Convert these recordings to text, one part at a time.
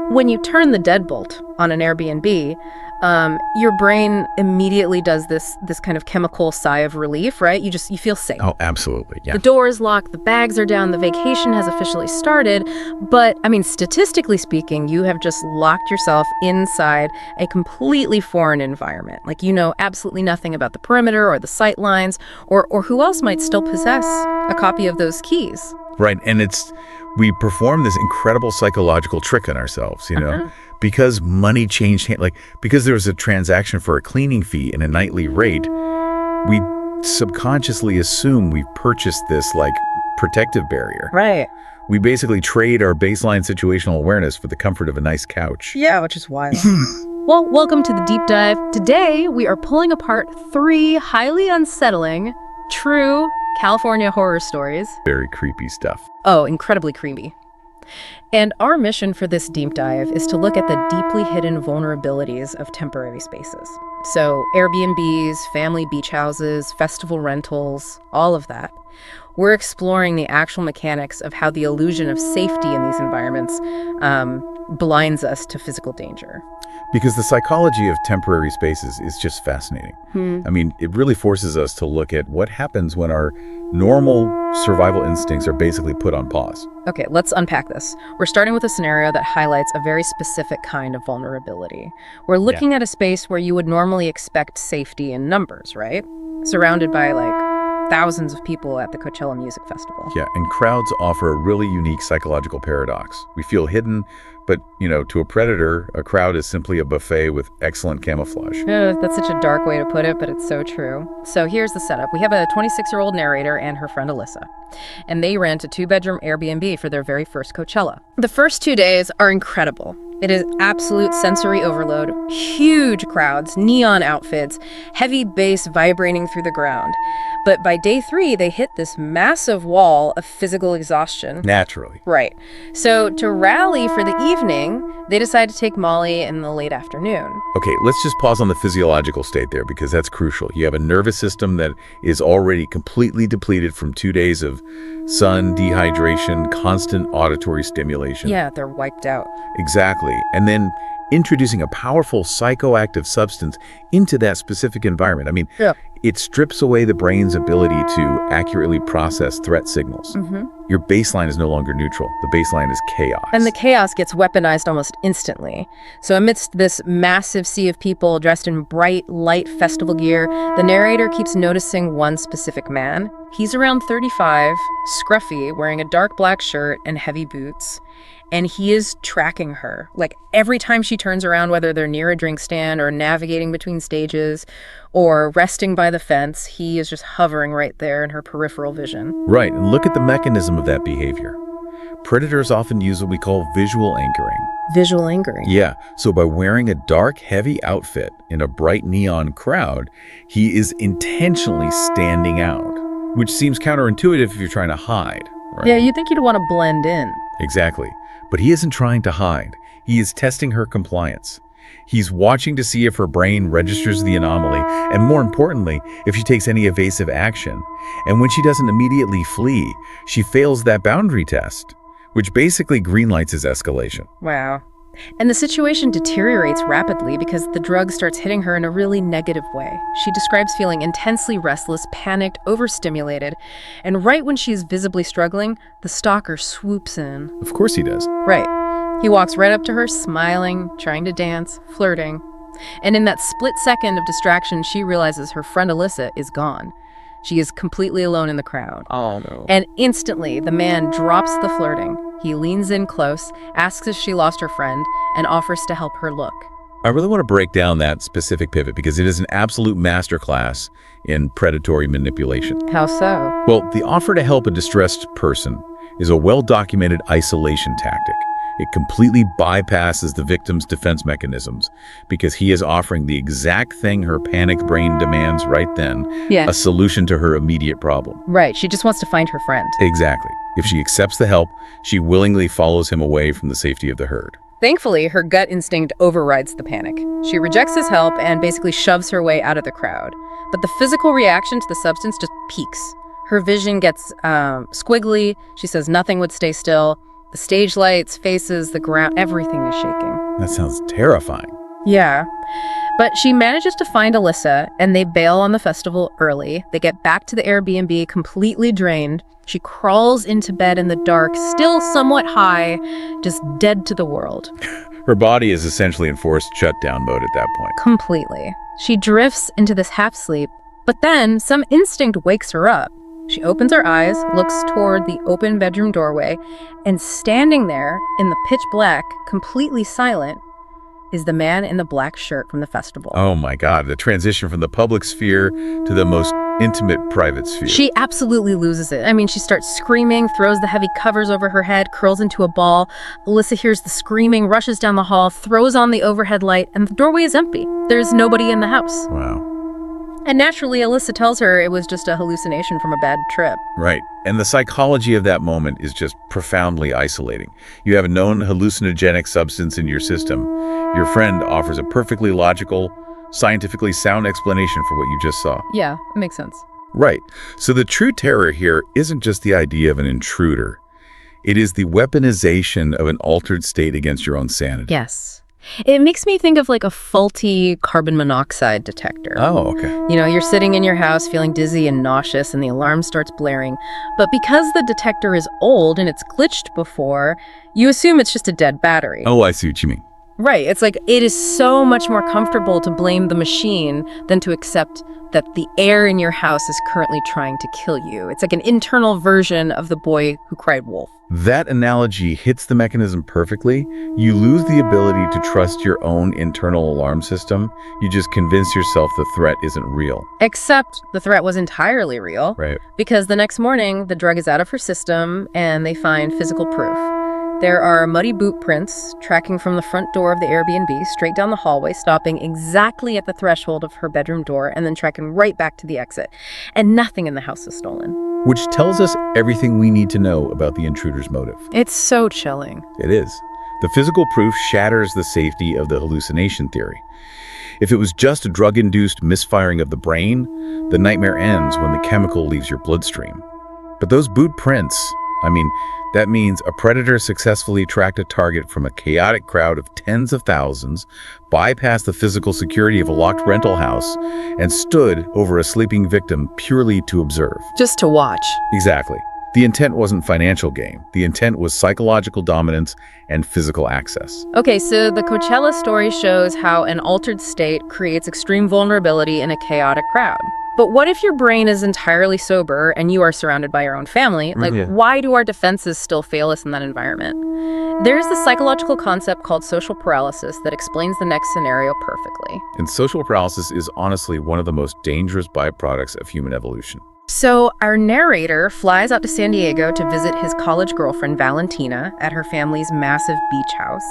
When you turn the deadbolt on an Airbnb, your brain immediately does this kind of chemical sigh of relief, right? You feel safe. Oh, absolutely, yeah. The door is locked, the bags are down, the vacation has officially started. But, I mean, statistically speaking, you have just locked yourself inside a completely foreign environment. Like, you know absolutely nothing about the perimeter or the sight lines or who else might still possess a copy of those keys. Right, and we perform this incredible psychological trick on ourselves, you know? Because money changed because there was a transaction for a cleaning fee and a nightly rate, we subconsciously assume we've purchased this, protective barrier. Right. We basically trade our baseline situational awareness for the comfort of a nice couch. Yeah, which is wild. Well, welcome to the deep dive. Today, we are pulling apart 3 highly unsettling, true California horror stories. Very creepy stuff. Oh, incredibly creepy. And our mission for this deep dive is to look at the deeply hidden vulnerabilities of temporary spaces. So Airbnbs, family beach houses, festival rentals, all of that. We're exploring the actual mechanics of how the illusion of safety in these environments blinds us to physical danger. Because the psychology of temporary spaces is just fascinating. I mean, it really forces us to look at what happens when our normal survival instincts are basically put on pause. Okay, let's unpack this. We're starting with a scenario that highlights a very specific kind of vulnerability. We're looking at a space where you would normally expect safety in numbers, right? Surrounded by, thousands of people at the Coachella Music Festival. Yeah, and crowds offer a really unique psychological paradox. We feel hidden, but, to a predator, a crowd is simply a buffet with excellent camouflage. That's such a dark way to put it, but it's so true. So here's the setup. We have a 26-year-old narrator and her friend Alyssa, and they rent a 2-bedroom Airbnb for their very first Coachella. The first 2 days are incredible. It is absolute sensory overload, huge crowds, neon outfits, heavy bass vibrating through the ground. But by day 3, they hit this massive wall of physical exhaustion. Naturally. Right. So to rally for the evening, they decide to take Molly in the late afternoon. Okay, let's just pause on the physiological state there because that's crucial. You have a nervous system that is already completely depleted from 2 days of sun, dehydration, constant auditory stimulation. Yeah, they're wiped out. Exactly. And then introducing a powerful psychoactive substance into that specific environment. I mean, it strips away the brain's ability to accurately process threat signals. Your baseline is no longer neutral. The baseline is chaos. And the chaos gets weaponized almost instantly. So amidst this massive sea of people dressed in bright, light festival gear, the narrator keeps noticing one specific man. He's around 35, scruffy, wearing a dark black shirt and heavy boots. And he is tracking her. Every time she turns around, whether they're near a drink stand or navigating between stages or resting by the fence, he is just hovering right there in her peripheral vision. Right, and look at the mechanism of that behavior. Predators often use what we call visual anchoring. Visual anchoring? Yeah, so by wearing a dark, heavy outfit in a bright neon crowd, he is intentionally standing out, which seems counterintuitive if you're trying to hide. Right? Yeah, you'd think you'd want to blend in. Exactly. But he isn't trying to hide. He is testing her compliance. He's watching to see if her brain registers the anomaly, and more importantly, if she takes any evasive action. And when she doesn't immediately flee, she fails that boundary test, which basically greenlights his escalation. Wow. And the situation deteriorates rapidly because the drug starts hitting her in a really negative way. She describes feeling intensely restless, panicked, overstimulated, and right when she's visibly struggling, the stalker swoops in. Of course he does. Right. He walks right up to her, smiling, trying to dance, flirting. And in that split second of distraction, she realizes her friend Alyssa is gone. She is completely alone in the crowd. Oh, no. And instantly, the man drops the flirting. He leans in close, asks if she lost her friend, and offers to help her look. I really want to break down that specific pivot because it is an absolute masterclass in predatory manipulation. How so? Well, the offer to help a distressed person is a well-documented isolation tactic. It completely bypasses the victim's defense mechanisms because he is offering the exact thing her panicked brain demands right then, a solution to her immediate problem. Right, she just wants to find her friend. Exactly. If she accepts the help, she willingly follows him away from the safety of the herd. Thankfully, her gut instinct overrides the panic. She rejects his help and basically shoves her way out of the crowd. But the physical reaction to the substance just peaks. Her vision gets squiggly. She says nothing would stay still. The stage lights, faces, the ground, everything is shaking. That sounds terrifying. Yeah. But she manages to find Alyssa, and they bail on the festival early. They get back to the Airbnb completely drained. She crawls into bed in the dark, still somewhat high, just dead to the world. Her body is essentially in forced shutdown mode at that point. Completely. She drifts into this half-sleep, but then some instinct wakes her up. She opens her eyes, looks toward the open bedroom doorway, and standing there in the pitch black, completely silent, is the man in the black shirt from the festival. Oh my God, the transition from the public sphere to the most intimate private sphere. She absolutely loses it. I mean, she starts screaming, throws the heavy covers over her head, curls into a ball. Alyssa hears the screaming, rushes down the hall, throws on the overhead light, and the doorway is empty. There's nobody in the house. Wow. And naturally, Alyssa tells her it was just a hallucination from a bad trip. Right. And the psychology of that moment is just profoundly isolating. You have a known hallucinogenic substance in your system. Your friend offers a perfectly logical, scientifically sound explanation for what you just saw. Yeah, it makes sense. Right. So the true terror here isn't just the idea of an intruder. It is the weaponization of an altered state against your own sanity. Yes. It makes me think of like a faulty carbon monoxide detector. Oh, okay. You know, you're sitting in your house feeling dizzy and nauseous and the alarm starts blaring. But because the detector is old and it's glitched before, you assume it's just a dead battery. Oh, I see what you mean. Right. It's like it is so much more comfortable to blame the machine than to accept that the air in your house is currently trying to kill you. It's like an internal version of the boy who cried wolf. That analogy hits the mechanism perfectly. You lose the ability to trust your own internal alarm system. You just convince yourself the threat isn't real. Except the threat was entirely real. Right. Because the next morning, the drug is out of her system and they find physical proof. There are muddy boot prints tracking from the front door of the Airbnb straight down the hallway, stopping exactly at the threshold of her bedroom door and then tracking right back to the exit. And nothing in the house is stolen. Which tells us everything we need to know about the intruder's motive. It's so chilling. It is. The physical proof shatters the safety of the hallucination theory. If it was just a drug-induced misfiring of the brain, the nightmare ends when the chemical leaves your bloodstream. But those boot prints, that means a predator successfully tracked a target from a chaotic crowd of tens of thousands, bypassed the physical security of a locked rental house, and stood over a sleeping victim purely to observe. Just to watch. Exactly. The intent wasn't financial gain. The intent was psychological dominance and physical access. Okay, so the Coachella story shows how an altered state creates extreme vulnerability in a chaotic crowd. But what if your brain is entirely sober and you are surrounded by your own family? Why do our defenses still fail us in that environment? There's the psychological concept called social paralysis that explains the next scenario perfectly. And social paralysis is honestly one of the most dangerous byproducts of human evolution. So our narrator flies out to San Diego to visit his college girlfriend, Valentina, at her family's massive beach house.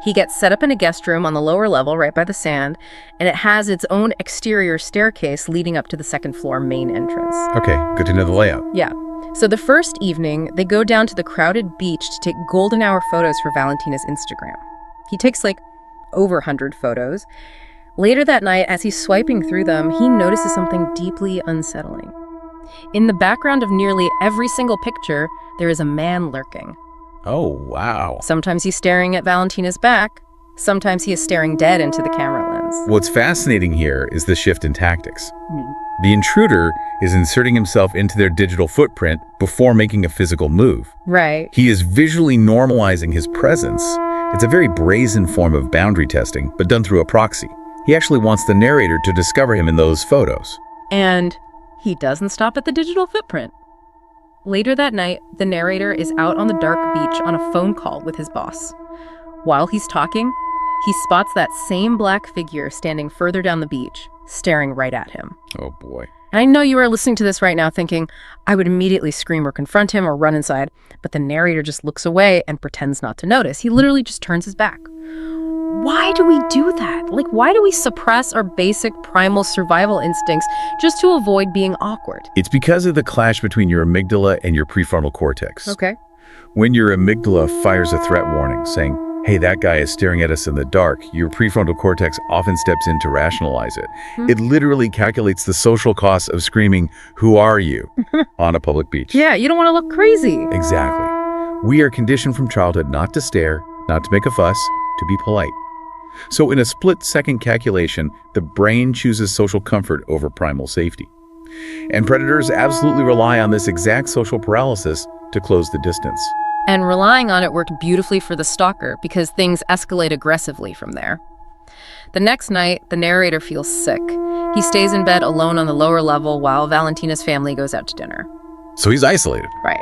He gets set up in a guest room on the lower level right by the sand, and it has its own exterior staircase leading up to the second floor main entrance. Okay, good to know the layout. Yeah. So the first evening, they go down to the crowded beach to take golden hour photos for Valentina's Instagram. He takes over 100 photos. Later that night, as he's swiping through them, he notices something deeply unsettling. In the background of nearly every single picture, there is a man lurking. Oh, wow. Sometimes he's staring at Valentina's back. Sometimes he is staring dead into the camera lens. What's fascinating here is the shift in tactics. The intruder is inserting himself into their digital footprint before making a physical move. Right. He is visually normalizing his presence. It's a very brazen form of boundary testing, but done through a proxy. He actually wants the narrator to discover him in those photos. And he doesn't stop at the digital footprint. Later that night, the narrator is out on the dark beach on a phone call with his boss. While he's talking, he spots that same black figure standing further down the beach, staring right at him. Oh boy. And I know you are listening to this right now thinking, I would immediately scream or confront him or run inside, but the narrator just looks away and pretends not to notice. He literally just turns his back. Why do we do that? Why do we suppress our basic primal survival instincts just to avoid being awkward? It's because of the clash between your amygdala and your prefrontal cortex. Okay. When your amygdala fires a threat warning saying, hey, that guy is staring at us in the dark, your prefrontal cortex often steps in to rationalize it. It literally calculates the social costs of screaming, who are you, on a public beach. Yeah, you don't want to look crazy. Exactly. We are conditioned from childhood not to stare, not to make a fuss, to be polite. So in a split-second calculation, the brain chooses social comfort over primal safety. And predators absolutely rely on this exact social paralysis to close the distance. And relying on it worked beautifully for the stalker because things escalate aggressively from there. The next night, the narrator feels sick. He stays in bed alone on the lower level while Valentina's family goes out to dinner. So he's isolated. Right.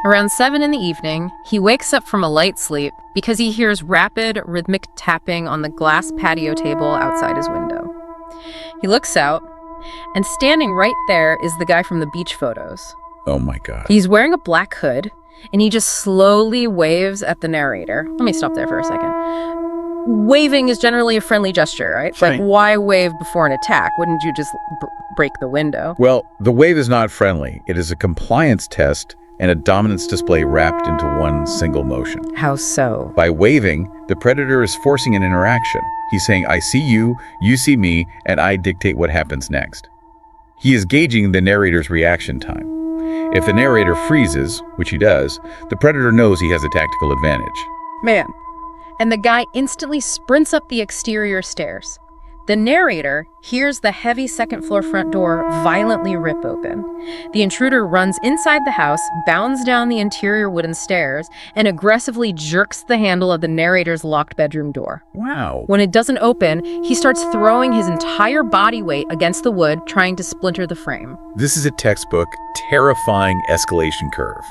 Around 7 in the evening, he wakes up from a light sleep because he hears rapid, rhythmic tapping on the glass patio table outside his window. He looks out, and standing right there is the guy from the beach photos. Oh my God. He's wearing a black hood, and he just slowly waves at the narrator. Let me stop there for a second. Waving is generally a friendly gesture, right? Right. Like, why wave before an attack? Wouldn't you just break the window? Well, the wave is not friendly. It is a compliance test and a dominance display wrapped into one single motion. How so? By waving, the predator is forcing an interaction. He's saying, I see you see me, and I dictate what happens next. He is gauging the narrator's reaction time. If the narrator freezes, which he does, the predator knows he has a tactical advantage. Man. And the guy instantly sprints up the exterior stairs. The narrator hears the heavy second-floor front door violently rip open. The intruder runs inside the house, bounds down the interior wooden stairs, and aggressively jerks the handle of the narrator's locked bedroom door. Wow. When it doesn't open, he starts throwing his entire body weight against the wood, trying to splinter the frame. This is a textbook, terrifying escalation curve.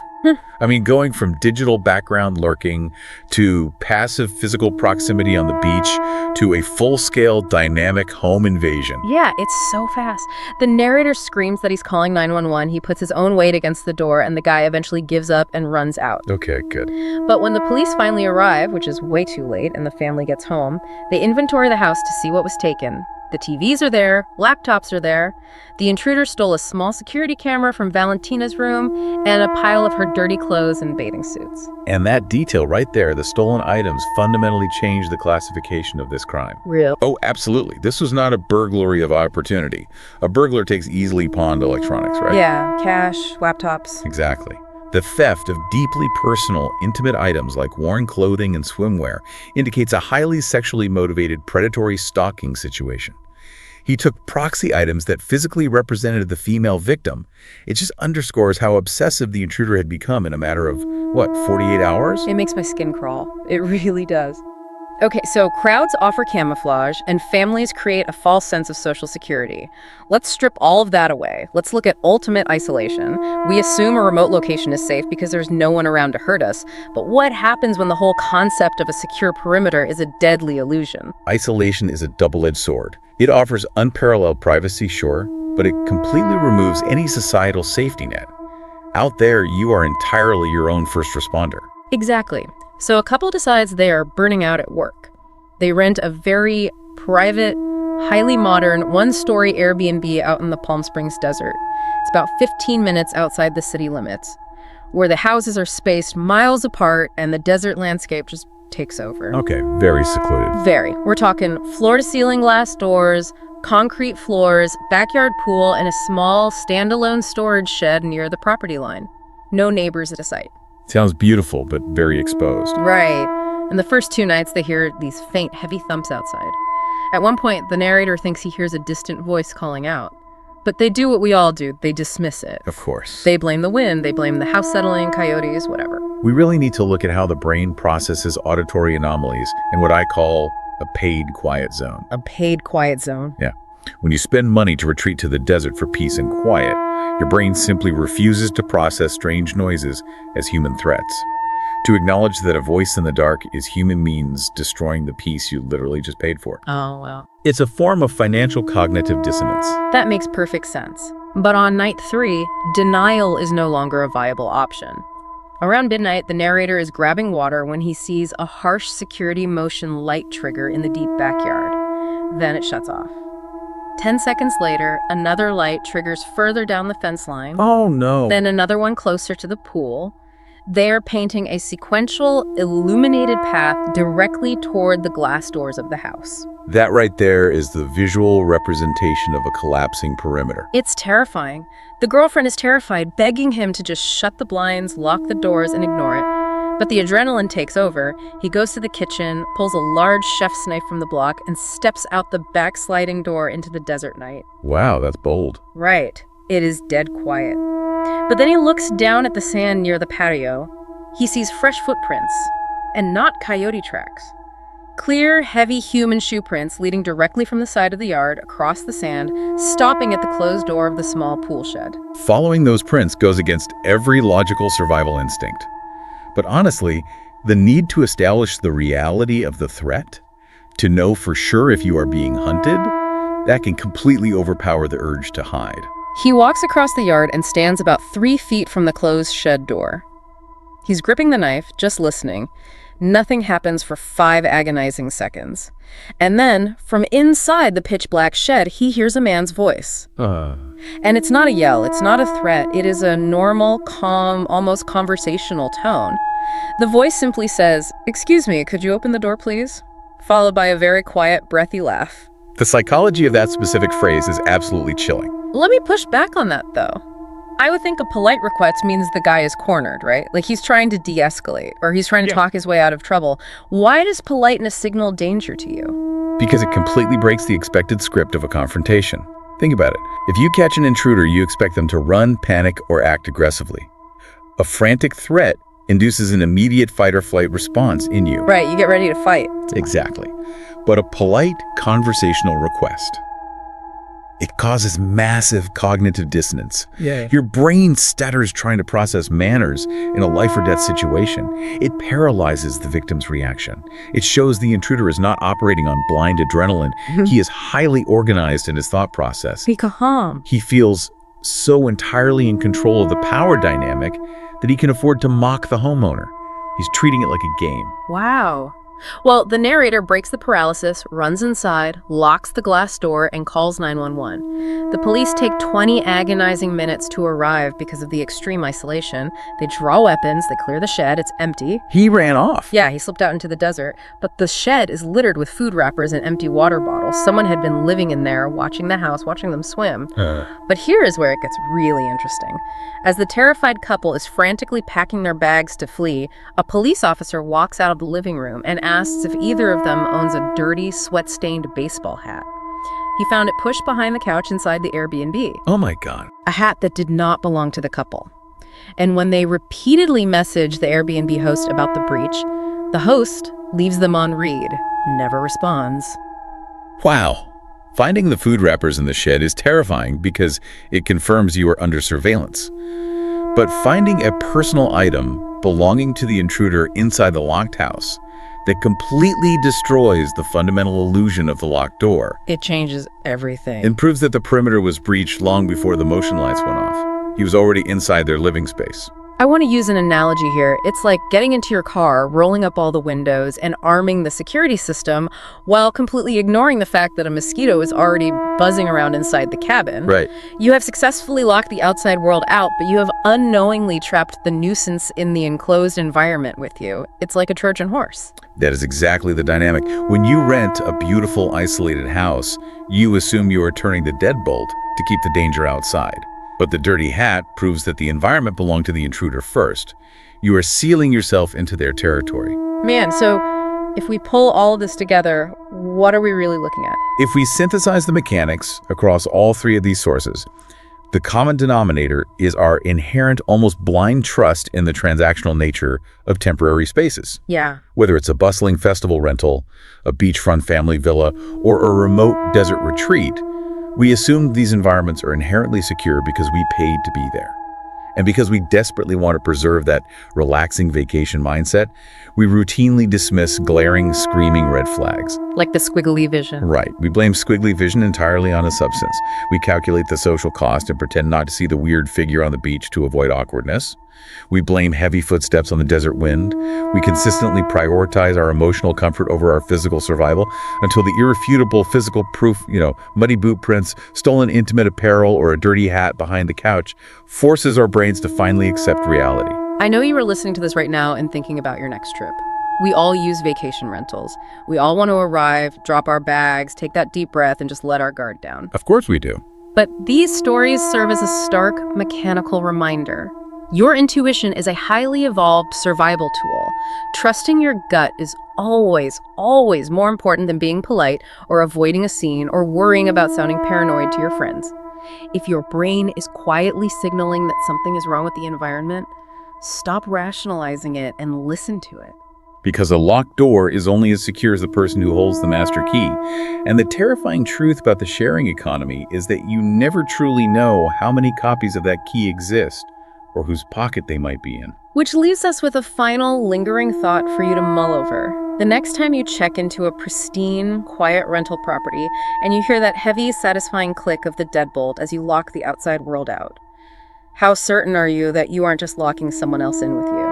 I mean, going from digital background lurking to passive physical proximity on the beach to a full-scale dynamic home invasion. Yeah, it's so fast. The narrator screams that he's calling 911. He puts his own weight against the door, and the guy eventually gives up and runs out. Okay, good. But when the police finally arrive, which is way too late, and the family gets home, they inventory the house to see what was taken. The TVs are there, laptops are there. The intruder stole a small security camera from Valentina's room and a pile of her dirty clothes and bathing suits. And that detail right there, the stolen items, fundamentally changed the classification of this crime. Real. Oh, absolutely. This was not a burglary of opportunity. A burglar takes easily pawned electronics, right? Yeah, cash, laptops. Exactly. The theft of deeply personal, intimate items like worn clothing and swimwear indicates a highly sexually motivated predatory stalking situation. He took proxy items that physically represented the female victim. It just underscores how obsessive the intruder had become in a matter of, 48 hours? It makes my skin crawl. It really does. Okay, so crowds offer camouflage, and families create a false sense of social security. Let's strip all of that away. Let's look at ultimate isolation. We assume a remote location is safe because there's no one around to hurt us. But what happens when the whole concept of a secure perimeter is a deadly illusion? Isolation is a double-edged sword. It offers unparalleled privacy, sure, but it completely removes any societal safety net. Out there, you are entirely your own first responder. Exactly. So a couple decides they are burning out at work. They rent a very private, highly modern, one-story Airbnb out in the Palm Springs desert. It's about 15 minutes outside the city limits, where the houses are spaced miles apart and the desert landscape just takes over. Okay, very secluded. Very. We're talking floor-to-ceiling glass doors, concrete floors, backyard pool, and a small, standalone storage shed near the property line. No neighbors at a sight. Sounds beautiful, but very exposed. Right. And the first 2 nights, they hear these faint, heavy thumps outside. At one point, the narrator thinks he hears a distant voice calling out. But they do what we all do. They dismiss it. Of course. They blame the wind. They blame the house settling, coyotes, whatever. We really need to look at how the brain processes auditory anomalies in what I call a paid quiet zone. A paid quiet zone. Yeah. When you spend money to retreat to the desert for peace and quiet, your brain simply refuses to process strange noises as human threats. To acknowledge that a voice in the dark is human means destroying the peace you literally just paid for. Oh, well. It's a form of financial cognitive dissonance. That makes perfect sense. But on night 3, denial is no longer a viable option. Around midnight, the narrator is grabbing water when he sees a harsh security motion light trigger in the deep backyard. Then it shuts off. 10 seconds later, another light triggers further down the fence line. Oh, no. Then another one closer to the pool. They're painting a sequential, illuminated path directly toward the glass doors of the house. That right there is the visual representation of a collapsing perimeter. It's terrifying. The girlfriend is terrified, begging him to just shut the blinds, lock the doors, and ignore it. But the adrenaline takes over. He goes to the kitchen, pulls a large chef's knife from the block, and steps out the backsliding door into the desert night. Wow, that's bold. Right. It is dead quiet. But then he looks down at the sand near the patio. He sees fresh footprints, and not coyote tracks. Clear, heavy human shoe prints leading directly from the side of the yard across the sand, stopping at the closed door of the small pool shed. Following those prints goes against every logical survival instinct. But honestly, the need to establish the reality of the threat, to know for sure if you are being hunted, that can completely overpower the urge to hide. He walks across the yard and stands about 3 feet from the closed shed door. He's gripping the knife, just listening. Nothing happens for 5 agonizing seconds. And then, from inside the pitch-black shed, he hears a man's voice. And it's not a yell, it's not a threat. It is a normal, calm, almost conversational tone. The voice simply says, "Excuse me, could you open the door, please?" Followed by a very quiet, breathy laugh. The psychology of that specific phrase is absolutely chilling. Let me push back on that, though. I would think a polite request means the guy is cornered, right? Like he's trying to de-escalate, or he's trying to talk his way out of trouble. Why does politeness signal danger to you? Because it completely breaks the expected script of a confrontation. Think about it. If you catch an intruder, you expect them to run, panic, or act aggressively. A frantic threat induces an immediate fight-or-flight response in you. Right, you get ready to fight. Exactly. But a polite conversational request, it causes massive cognitive dissonance. Your brain stutters trying to process manners in a life-or-death situation. It paralyzes the victim's reaction. It shows the intruder is not operating on blind adrenaline. He is highly organized in his thought process. Be calm. He feels so entirely in control of the power dynamic that he can afford to mock the homeowner. He's treating it like a game. Wow. Well, the narrator breaks the paralysis, runs inside, locks the glass door, and calls 911. The police take 20 agonizing minutes to arrive because of the extreme isolation. They draw weapons, they clear the shed, it's empty. He ran off. Yeah, he slipped out into the desert, but the shed is littered with food wrappers and empty water bottles. Someone had been living in there, watching the house, watching them swim. But here is where it gets really interesting. As the terrified couple is frantically packing their bags to flee, a police officer walks out of the living room and asks if either of them owns a dirty, sweat-stained baseball hat. He found it pushed behind the couch inside the Airbnb. Oh my God. A hat that did not belong to the couple. And when they repeatedly message the Airbnb host about the breach, the host leaves them on read, never responds. Wow. Finding the food wrappers in the shed is terrifying because it confirms you are under surveillance. But finding a personal item belonging to the intruder inside the locked house that completely destroys the fundamental illusion of the locked door. It changes everything. And proves that the perimeter was breached long before the motion lights went off. He was already inside their living space. I want to use an analogy here. It's like getting into your car, rolling up all the windows, and arming the security system while completely ignoring the fact that a mosquito is already buzzing around inside the cabin. Right. You have successfully locked the outside world out, but you have unknowingly trapped the nuisance in the enclosed environment with you. It's like a Trojan horse. That is exactly the dynamic. When you rent a beautiful, isolated house, you assume you are turning the deadbolt to keep the danger outside. But the dirty hat proves that the environment belonged to the intruder first. You are sealing yourself into their territory. Man, so if we pull all of this together, what are we really looking at? If we synthesize the mechanics across all 3 of these sources, the common denominator is our inherent, almost blind trust in the transactional nature of temporary spaces. Yeah. Whether it's a bustling festival rental, a beachfront family villa, or a remote desert retreat, we assume these environments are inherently secure because we paid to be there. And because we desperately want to preserve that relaxing vacation mindset, we routinely dismiss glaring, screaming red flags. Like the squiggly vision. Right. We blame squiggly vision entirely on a substance. We calculate the social cost and pretend not to see the weird figure on the beach to avoid awkwardness. We blame heavy footsteps on the desert wind. We consistently prioritize our emotional comfort over our physical survival until the irrefutable physical proof, muddy boot prints, stolen intimate apparel, or a dirty hat behind the couch forces our brains to finally accept reality. I know you are listening to this right now and thinking about your next trip. We all use vacation rentals. We all want to arrive, drop our bags, take that deep breath, and just let our guard down. Of course we do. But these stories serve as a stark, mechanical reminder. Your intuition is a highly evolved survival tool. Trusting your gut is always, always more important than being polite or avoiding a scene or worrying about sounding paranoid to your friends. If your brain is quietly signaling that something is wrong with the environment, stop rationalizing it and listen to it. Because a locked door is only as secure as the person who holds the master key. And the terrifying truth about the sharing economy is that you never truly know how many copies of that key exist or whose pocket they might be in. Which leaves us with a final lingering thought for you to mull over. The next time you check into a pristine, quiet rental property and you hear that heavy, satisfying click of the deadbolt as you lock the outside world out, how certain are you that you aren't just locking someone else in with you?